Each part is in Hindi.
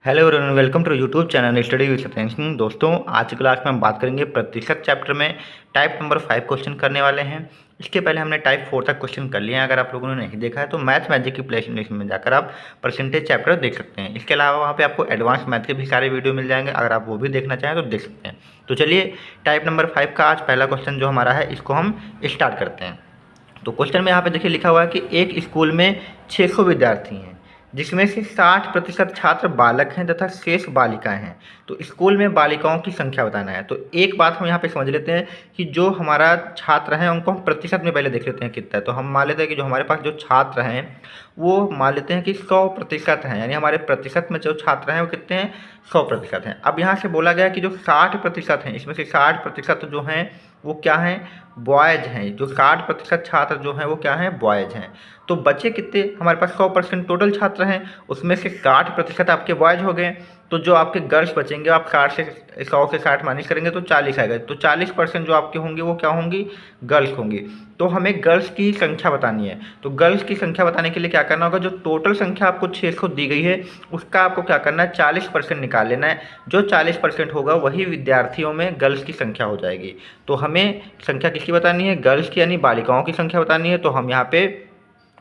Hello everyone, welcome to YouTube channel study with Satyendra Singh. दोस्तों, आज की क्लास में हम बात करेंगे प्रतिशत चैप्टर में टाइप नंबर 5 क्वेश्चन करने वाले हैं। इसके पहले हमने टाइप 4 तक क्वेश्चन कर लिए हैं। अगर आप लोगों ने नहीं देखा है तो मैथ मैजिक की प्लेलिस्ट में जाकर आप परसेंटेज चैप्टर देख सकते हैं। इसके अलावा वहाँ पे आपको एडवांस मैथ के भी सारे वीडियो मिल जाएंगे। अगर आप वो भी देखना चाहें तो देख सकते हैं। तो चलिए, टाइप नंबर 5 का आज पहला क्वेश्चन जो हमारा है इसको हम स्टार्ट करते हैं। तो क्वेश्चन में यहाँ पे देखिए लिखा हुआ है कि एक स्कूल में 600 विद्यार्थी हैं, जिसमें से 60% छात्र बालक हैं तथा शेष बालिकाएं हैं। तो स्कूल में बालिकाओं की संख्या बताना है। तो एक बात हम यहाँ पे समझ लेते हैं कि जो हमारा छात्र हैं उनको हम प्रतिशत में पहले देख लेते हैं कितना है। तो हम मान लेते हैं कि जो हमारे पास जो छात्र हैं वो मान लेते हैं कि 100% हैं, यानी हमारे प्रतिशत में जो छात्र हैं वो कितने हैं, 100% हैं। अब यहाँ से बोला गया कि जो 60% हैं, इसमें से 60% जो हैं वो क्या हैं, बॉयज़ हैं। जो 60% छात्र जो हैं वो क्या हैं, बॉयज़ हैं। तो बचे कितने, हमारे पास 100% टोटल छात्र हैं, उसमें से 60% आपके बॉयज़ हो गए। तो जो आपके गर्ल्स बचेंगे, आप 100 से 60 माइनस करेंगे तो 40 आएगा। तो 40% जो आपके होंगे वो क्या होंगी, गर्ल्स होंगी। तो हमें गर्ल्स की संख्या बतानी है। तो गर्ल्स की संख्या बताने के लिए क्या करना होगा, जो टोटल संख्या आपको 600 दी गई है उसका आपको क्या करना है, 40% निकाल लेना है। जो 40% होगा वही विद्यार्थियों में गर्ल्स की संख्या हो जाएगी। तो हमें संख्या किसकी बतानी है, गर्ल्स की, यानी बालिकाओं की संख्या बतानी है। तो हम यहाँ पे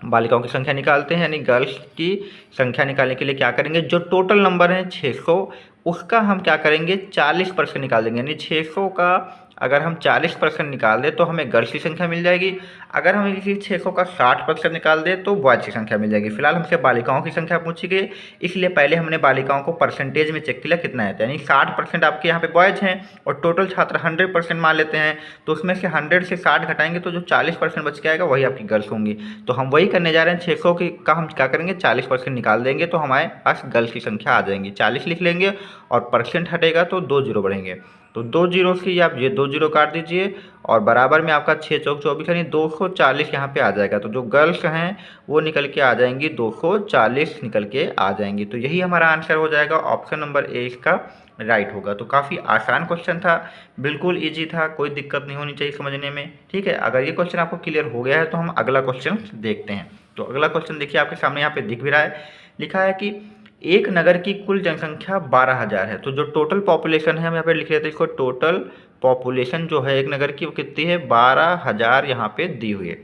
बालिकाओं की संख्या निकालते हैं, यानी गर्ल्स की संख्या निकालने के लिए क्या करेंगे, जो टोटल नंबर है 600 उसका हम क्या करेंगे, 40% निकाल देंगे। यानी 600 का अगर हम 40% निकाल दें तो हमें गर्ल्स की संख्या मिल जाएगी। अगर हम इसी 600 का 60% निकाल दें तो बॉयज़ की संख्या मिल जाएगी। फिलहाल हमसे बालिकाओं की संख्या पूछी गई, इसलिए पहले हमने बालिकाओं को परसेंटेज में चेक किया कितना है। यानी 60% आपके यहाँ पे बॉयज़ हैं और टोटल छात्र 100% मान लेते हैं। तो उसमें से 100 से 60 घटाएंगे तो जो 40% बच के आएगा वही आपकी गर्ल्स होंगी। तो हम वही करने जा रहे हैं, 600 की का हम क्या करेंगे, 40% निकाल देंगे तो हमारे पास गर्ल्स की संख्या आ जाएंगी। 40 लिख लेंगे और परसेंट हटेगा तो 2 जीरो बढ़ेंगे। तो 2 जीरो की आप ये 2 जीरो काट दीजिए और बराबर में आपका 6 चौक 24 यानी 240 यहाँ पे आ जाएगा। तो जो गर्ल्स हैं वो निकल के आ जाएंगी, 240 निकल के आ जाएंगी। तो यही हमारा आंसर हो जाएगा, ऑप्शन नंबर ए इसका राइट होगा। तो काफ़ी आसान क्वेश्चन था, बिल्कुल ईजी था, कोई दिक्कत नहीं होनी चाहिए समझने में। ठीक है, अगर ये क्वेश्चन आपको क्लियर हो गया है तो हम अगला क्वेश्चन देखते हैं। तो अगला क्वेश्चन देखिए आपके सामने यहाँ पे दिख भी रहा है, लिखा है कि एक नगर की कुल जनसंख्या 12,000 है। तो जो टोटल पॉपुलेशन है हम यहाँ पे लिख लेते हैं इसको, टोटल पॉपुलेशन जो है एक नगर की वो कितनी है, 12,000 यहाँ पे दी हुई है।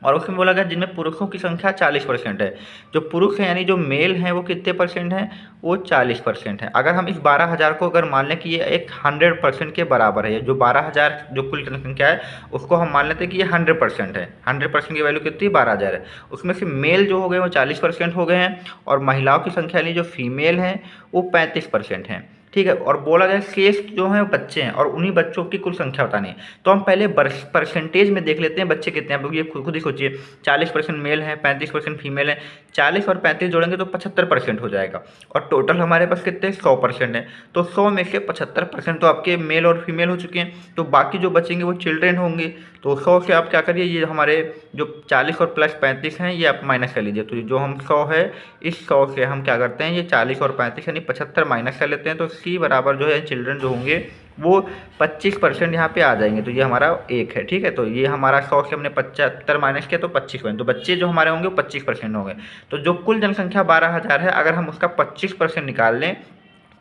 और उसमें बोला गया जिनमें पुरुषों की संख्या 40% है। जो पुरुष हैं यानी जो मेल हैं वो कितने परसेंट हैं, वो 40% है। अगर हम इस 12,000 को अगर मान लें कि ये एक 100% के बराबर है, जो 12,000 जो कुल जनसंख्या है उसको हम मान लेते हैं कि ये 100% है। 100% की वैल्यू कितनी, 12,000 है। उसमें से मेल जो हो गए वो 40% हो गए हैं और महिलाओं की संख्या यानी जो फीमेल हैं वो 35% हैं। ठीक है, और बोला गया शेष जो हैं बच्चे हैं और उन्हीं बच्चों की कुल संख्या बतानी है। तो हम पहले परसेंटेज में देख लेते हैं बच्चे कितने हैं। आप लोग ये खुद ही सोचिए, 40% मेल है, 35% फीमेल है, 40 और 35 जोड़ेंगे तो 75% हो जाएगा। और टोटल हमारे पास कितने, 100% है। तो 100 में से 75% तो आपके मेल और फीमेल हो चुके हैं, तो बाकी जो बचेंगे वो चिल्ड्रेन होंगे। तो 100 से आप क्या करिए, ये हमारे जो 40 और प्लस 35 हैं ये आप माइनस कर लीजिए। तो जो हम 100 है, इस 100 से हम क्या करते हैं, ये 40 और 35 यानी 75 माइनस कर लेते हैं। तो सी बराबर जो है चिल्ड्रन जो होंगे वो 25% यहाँ पे आ जाएंगे। तो ये हमारा एक है। ठीक है, तो ये हमारा 100 से हमने 75 माइनस किया तो 25%। तो बच्चे जो हमारे होंगे वो 25% होंगे। तो जो कुल जनसंख्या 12,000 है, अगर हम उसका 25% निकाल लें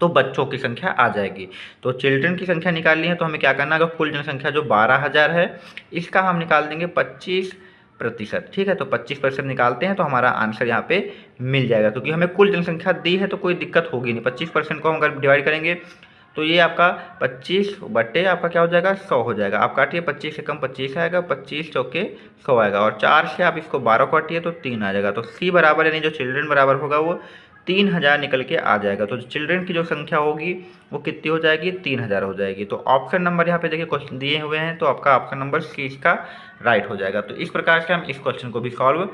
तो बच्चों की संख्या आ जाएगी। तो चिल्ड्रन की संख्या निकाल ली है तो हमें क्या करना है, अगर कुल जनसंख्या जो 12,000 है इसका हम निकाल देंगे 25%। ठीक है, तो 25% निकालते हैं तो हमारा आंसर यहाँ पे मिल जाएगा, क्योंकि हमें कुल जनसंख्या दी है तो कोई दिक्कत होगी नहीं। 25% को हम अगर डिवाइड करेंगे तो ये आपका 25 बटे आपका क्या हो जाएगा, 100 हो जाएगा। आप काटिए, 25 से कम 25 आएगा, 25 चौके 100 आएगा और 4 से आप इसको 12 काटिए तो 3 आ जाएगा। तो सी बराबर यानी जो चिल्ड्रन बराबर होगा वो 3,000 निकल के आ जाएगा। तो चिल्ड्रन की जो संख्या होगी वो कितनी हो जाएगी, 3,000 हो जाएगी। तो ऑप्शन नंबर यहाँ पे देखिए क्वेश्चन दिए हुए हैं, तो आपका ऑप्शन नंबर सी इसका राइट हो जाएगा। तो इस प्रकार से हम इस क्वेश्चन को भी सॉल्व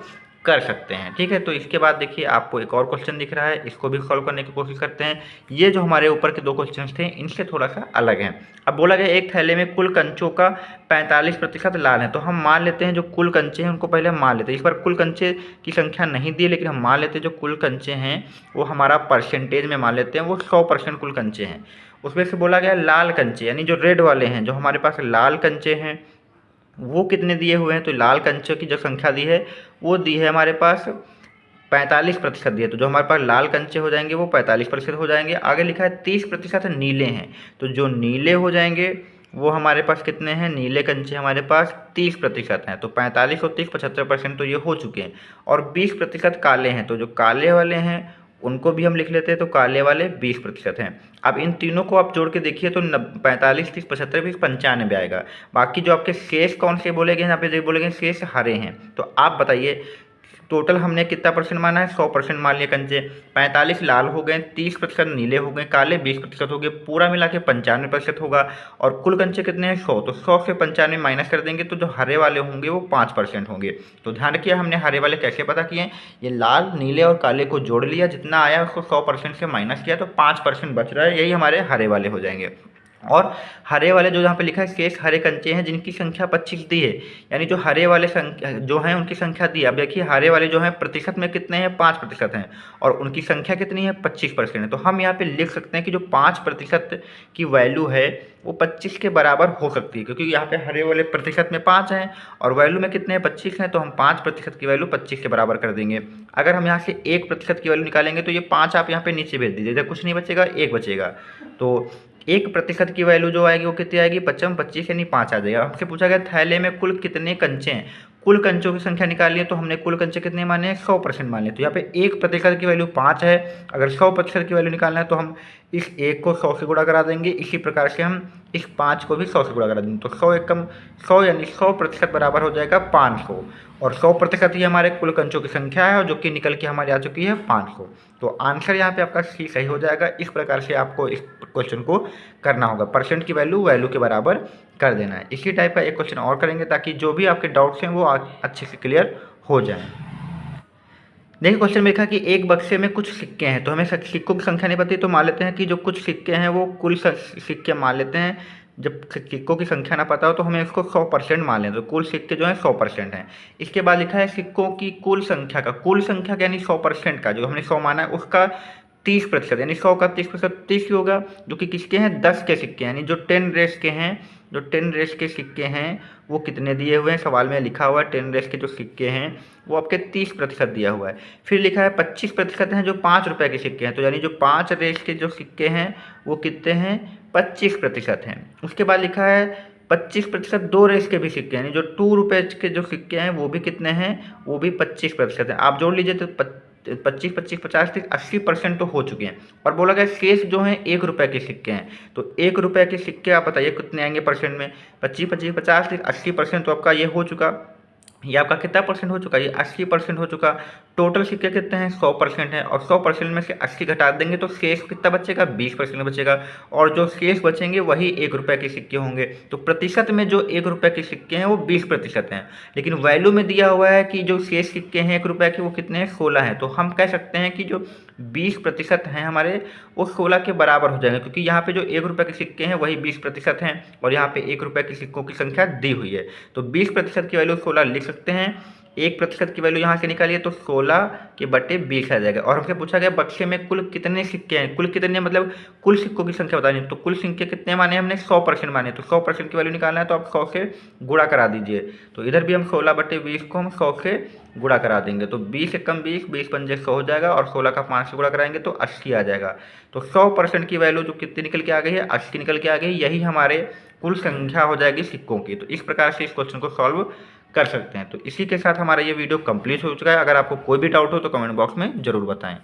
कर सकते हैं। ठीक है, तो इसके बाद देखिए आपको एक और क्वेश्चन दिख रहा है, इसको भी सॉल्व करने की कोशिश करते हैं। ये जो हमारे ऊपर के दो क्वेश्चन थे इनसे थोड़ा सा अलग हैं। अब बोला गया एक थैले में कुल कंचों का 45% लाल है। तो हम मान लेते हैं जो कुल कंचे हैं उनको पहले हम मान लेते हैं। इस बार कुल कंचे की संख्या नहीं दी, लेकिन हम मान लेते हैं जो कुल कंचे हैं वो हमारा परसेंटेज में मान लेते हैं वो 100% कुल कंचे हैं। उसमें से बोला गया लाल कंचे यानी जो रेड वाले हैं, जो हमारे पास लाल कंचे हैं वो कितने दिए हुए हैं। तो लाल कंचों की जो संख्या दी है वो दी है हमारे पास 45% दिए, तो जो हमारे पास लाल कंचे हो जाएंगे वो 45% हो जाएंगे। आगे लिखा है 30% नीले हैं, तो जो नीले हो जाएंगे वो हमारे पास कितने हैं, नीले कंचे हमारे पास 30% हैं, तो 45 और 30 75% तो ये हो चुके हैं। और 20% काले हैं, तो जो काले वाले हैं उनको भी हम लिख लेते हैं, तो काले वाले 20% हैं। अब इन तीनों को आप जोड़ के देखिए तो 45 30 75 20 95 आएगा। बाकी जो आपके शेष कौन से बोले गए यहाँ पे बोलेंगे शेष हरे हैं, तो आप बताइए टोटल हमने कितना परसेंट माना है, 100% मान लिए कंचे। 45 लाल हो गए, 30% नीले हो गए, काले 20% हो गए, पूरा मिला के 95% होगा। और कुल कंचे कितने हैं, 100, तो 100 से 95 माइनस कर देंगे तो जो हरे वाले होंगे वो 5% होंगे। तो ध्यान रखिए हमने हरे वाले कैसे पता किए, ये लाल नीले और काले को जोड़ लिया, जितना आया उसको 100% से माइनस किया तो 5% बच रहा है, यही हमारे हरे वाले हो जाएंगे। और हरे वाले जो यहाँ पे लिखा है शेष हरे कंचे हैं जिनकी संख्या 25 दी है, यानी जो हरे वाले संख्या जो हैं उनकी संख्या दी है। अब देखिए हरे वाले जो हैं प्रतिशत में कितने हैं, 5% हैं, और उनकी संख्या कितनी है, 25% है। तो हम यहाँ पे लिख सकते हैं कि जो 5% की वैल्यू है वो 25 के बराबर हो सकती है, क्योंकि यहाँ पे हरे वाले प्रतिशत में 5 हैं और वैल्यू में कितने हैं, 25 हैं, तो हम 5% की वैल्यू 25 के बराबर कर देंगे। अगर हम यहाँ से 1% की वैल्यू निकालेंगे तो ये 5 आप यहाँ पे नीचे भेज दीजिए, इधर कुछ नहीं बचेगा, 1 बचेगा। तो 1% की वैल्यू जो आएगी वो कितनी आएगी, 25 यानी 5 आ जाएगा। हमसे पूछा गया थैले में कुल कितने कंचे हैं, कुल कंचों की संख्या निकाली है, तो हमने कुल कंचे कितने माने हैं, 100% मान लिए। तो यहाँ पे 1% की वैल्यू 5 है, अगर 100% की वैल्यू निकालना है तो हम इस 1 को 100 से गुणा करा देंगे, इसी प्रकार से हम इस 5 को भी 100 से गुणा करा देंगे। तो 100 एकम 100 यानी 100% बराबर हो जाएगा 500, और 100% ही हमारे कुल कंचों की संख्या है, और जो कि निकल के हमारी आ चुकी है 500। तो आंसर यहाँ पे आपका सी सही हो जाएगा। इस प्रकार से आपको इस क्वेश्चन को करना होगा, परसेंट की वैल्यू के बराबर कर देना है। इसी टाइप का एक क्वेश्चन और करेंगे ताकि जो भी आपके डाउट्स हैं वो अच्छे से क्लियर हो जाएं। देखिए क्वेश्चन में लिखा कि एक बक्से में कुछ सिक्के हैं, तो हमें सिक्कों की संख्या नहीं पता, तो मान लेते हैं कि जो कुछ सिक्के हैं वो कुल सिक्के मान लेते हैं। जब सिक्कों की संख्या ना पता हो तो हमें इसको 100% मान लें, तो कुल सिक्के जो हैं 100% हैं। इसके बाद लिखा है सिक्कों की कुल संख्या का, कुल संख्या यानी 100% का, जो हमने 100 माना है उसका 30%, यानी 100 का 30% 30 ही होगा, जो कि किसके हैं, 10 के सिक्के, यानी जो 10 रेस के हैं, जो 10 रेस के सिक्के हैं वो कितने दिए हुए हैं, सवाल में लिखा हुआ है 10 रेस के जो सिक्के हैं वो आपके 30% दिया हुआ है। फिर लिखा है 25% हैं जो 5 रुपये के सिक्के हैं, तो यानी जो 5 रेस के जो सिक्के हैं वो कितने हैं, 25% हैं। उसके बाद लिखा है 25% 2 रेस के भी सिक्के हैं, यानी जो 2 रुपये के जो सिक्के हैं वो भी कितने हैं, वो भी 25% हैं। आप जोड़ लीजिए तो 25 25 50 30 80% तो हो चुके हैं। और बोला गया शेष जो हैं 1 रुपये के सिक्के हैं, तो 1 रुपये के सिक्के आप बताइए कितने आएंगे परसेंट में, 25 25 50 30 80%, तो आपका ये हो चुका, ये आपका कितना परसेंट हो चुका, ये 80% हो चुका। टोटल सिक्के कितने हैं, 100% है, और 100% में से 80 घटा देंगे तो शेष कितना बचेगा, 20% बचेगा, और जो शेष बचेंगे वही 1 रुपये के सिक्के होंगे। तो प्रतिशत में जो 1 रुपये के सिक्के हैं वो 20% हैं, लेकिन वैल्यू में दिया हुआ है कि जो शेष सिक्के हैं 1 रुपये के वो कितने हैं, 16 हैं। तो हम कह सकते हैं कि जो 20% हैं हमारे वो 16 के बराबर हो जाएंगे, क्योंकि यहाँ पे जो 1 रुपये के सिक्के हैं वही 20% हैं, और यहाँ पे 1 रुपये के सिक्कों की संख्या दी हुई है। तो 20% की वैल्यू 16 लिख सकते हैं। 1% की वैल्यू यहाँ से निकालिए तो 16 के बटे 20 आ जाएगा। और हमसे पूछा गया बक्से में कुल कितने सिक्के हैं, कुल कितने मतलब कुल सिक्कों की संख्या बतानी है, तो कुल सिक्के कितने माने हमने, 100% माने, तो 100% की वैल्यू निकालना है तो आप 100 से गुणा करा दीजिए। तो इधर भी हम 16 बटे 20 को हम 100 से गुणा करा देंगे, तो 20 एकम 20 20 पंजे 100 हो जाएगा, और 16 का 5 से गुणा कराएंगे तो 80 आ जाएगा। तो 100% की वैल्यू जो कितनी निकल के आ गई है, 80 निकल के आ गई, यही हमारे कुल संख्या हो जाएगी सिक्कों की। तो इस प्रकार से इस क्वेश्चन को सॉल्व कर सकते हैं। तो इसी के साथ हमारा ये वीडियो कंप्लीट हो चुका है। अगर आपको कोई भी डाउट हो तो कमेंट बॉक्स में ज़रूर बताएं।